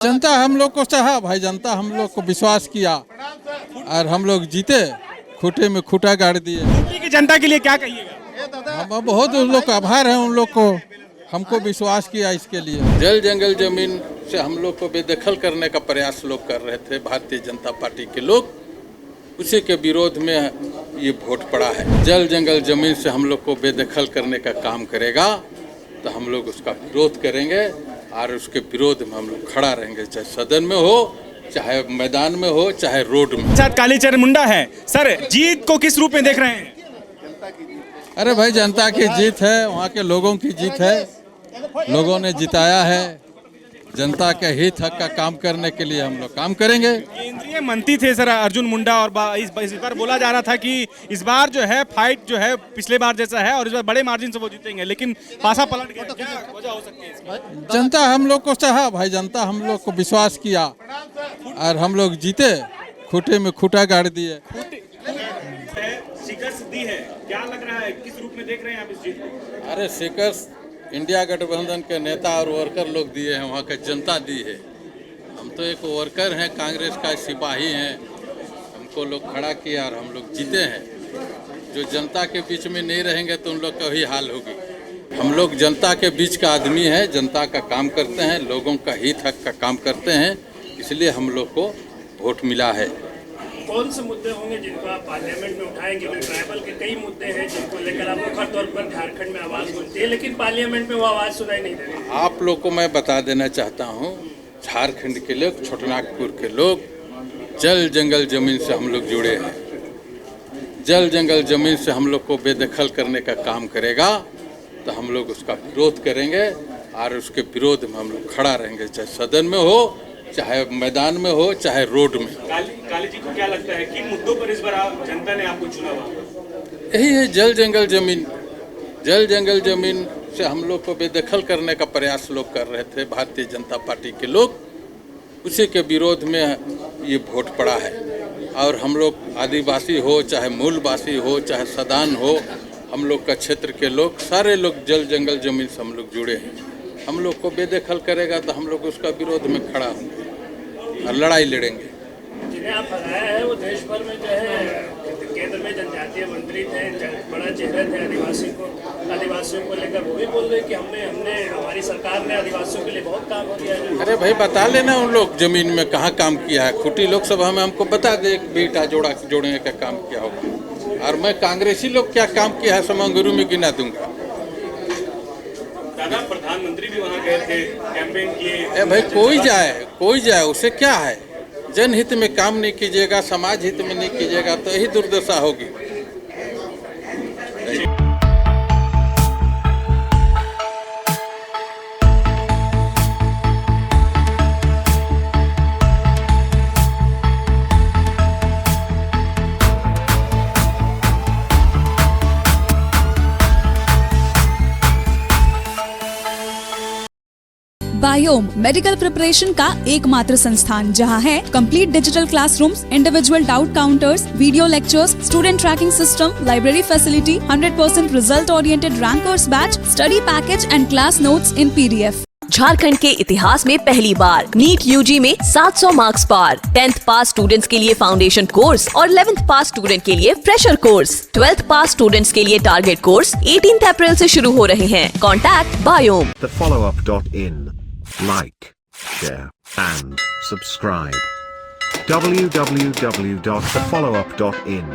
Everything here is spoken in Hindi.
जनता हम लोग को चाहा भाई, जनता हम लोग को विश्वास किया और हम लोग जीते, खूटे में खूटा गाड़ दिए। यूपी की जनता के लिए क्या कहिएगा? हम बहुत उन लोग का आभार है, उन लोग को हमको विश्वास किया इसके लिए। जल जंगल जमीन से हम लोग को बेदखल करने का प्रयास लोग कर रहे थे, भारतीय जनता पार्टी के लोग, उसी के विरोध में ये वोट पड़ा है। जल जंगल जमीन से हम लोग को बेदखल करने का काम करेगा तो हम लोग उसका विरोध करेंगे और उसके विरोध में हम लोग खड़ा रहेंगे, चाहे सदन में हो, चाहे मैदान में हो, चाहे रोड में। साथ कालीचरण मुंडा है। सर, जीत को किस रूप में देख रहे हैं? अरे भाई, जनता की जीत है, वहाँ के लोगों की जीत है, लोगों ने जिताया है। जनता के हित हक का काम करने के लिए हम लोग काम करेंगे। केंद्रीय मंत्री थे सर अर्जुन मुंडा, और इस बार बोला जा रहा था कि इस बार जो है फाइट जो है पिछले बार जैसा है और इस बार बड़े मार्जिन से वो जीतेंगे, लेकिन पासा पलट गया। क्या वजह हो सकती है इसकी? जनता हम लोग को चाहा भाई, जनता हम लोग को विश्वास किया और हम लोग जीते, खूटे में खूटा गाड़ दिए। शिकस्त दी है, क्या लग रहा है, किस रूप में देख रहे हैं आप इस जीत को? अरे शिकस्त इंडिया गठबंधन के नेता और वर्कर लोग दिए हैं, वहाँ की जनता दी है। हम तो एक वर्कर हैं, कांग्रेस का सिपाही हैं, हमको लोग खड़ा किया और हम लोग जीते हैं। जो जनता के बीच में नहीं रहेंगे तो उन लोग का वही हाल होगी। हम लोग जनता के बीच का आदमी है, जनता का काम करते हैं, लोगों का हित हक का काम करते हैं, इसलिए हम लोग को वोट मिला है। कौन से मुद्दे होंगे जिनको आप पार्लियामेंट में उठाएंगे? ट्राइबल के कई मुद्दे हैं जिनको लेकर आप मुख्य तौर पर झारखंड में आवाज़ बुलती है, लेकिन पार्लियामेंट में वो आवाज़ सुनाई नहीं दे रही। आप लोग को मैं बता देना चाहता हूँ, झारखंड के लोग, छोटनागपुर के लोग, जल जंगल जमीन से हम लोग जुड़े हैं। जल जंगल जमीन से हम लोग को बेदखल करने का काम करेगा तो हम लोग उसका विरोध करेंगे और उसके विरोध में हम लोग खड़ा रहेंगे, चाहे सदन में हो, चाहे मैदान में हो, चाहे रोड में। काली जी को क्या लगता है किन मुद्दों पर इस बार जनता ने आपको चुना हुआ? यही है जल जंगल जमीन। जल जंगल जमीन से हम लोग को बेदखल करने का प्रयास लोग कर रहे थे, भारतीय जनता पार्टी के लोग, उसी के विरोध में ये वोट पड़ा है। और हम लोग आदिवासी हो, चाहे मूलवासी हो, चाहे सदान हो, हम लोग का क्षेत्र के लोग, सारे लोग जल जंगल जमीन से हम लोग जुड़े हैं। हम लोग को बेदखल करेगा तो हम लोग उसका विरोध में खड़ा होंगे और लड़ाई लड़ेंगे। जिन्हें आप हराया है वो देश भर में जो है केंद्र में जनजातीय मंत्री थे, बड़ा चेहरे थे आदिवासियों को लेकर, वो भी बोल रहे कि हमने हमारी सरकार ने आदिवासियों के लिए बहुत काम किया है। अरे भाई, बता लेना उन लोग जमीन में कहाँ काम किया है। खूटी लोकसभा में हमको बता दे, एक बेटा जोड़ने का काम किया होगा। और मैं कांग्रेसी लोग क्या काम किया है समंगुरु में गिना दूंगा। दादा, प्रधानमंत्री भी वहाँ गए थे, कैंपेन किए। भाई, कोई जाए उसे क्या है। जनहित में काम नहीं कीजिएगा, समाज हित में नहीं कीजिएगा तो यही दुर्दशा होगी। बायोम मेडिकल प्रिपरेशन का एकमात्र संस्थान जहां है complete digital classrooms, individual doubt counters, video lectures, student tracking system, library facility, 100% result oriented rankers batch, study package and class notes in PDF। Jharkhand के इतिहास में पहली बार नीट UG में 700 मार्क्स पार। 10th पास स्टूडेंट्स के लिए फाउंडेशन कोर्स और 11th पास स्टूडेंट के लिए फ्रेशर कोर्स। 12th पास स्टूडेंट्स के लिए टारगेट कोर्स 18 अप्रैल से शुरू हो रहे हैं। Contact biome. thefollowup.in. Like, share and subscribe. www.thefollowup.in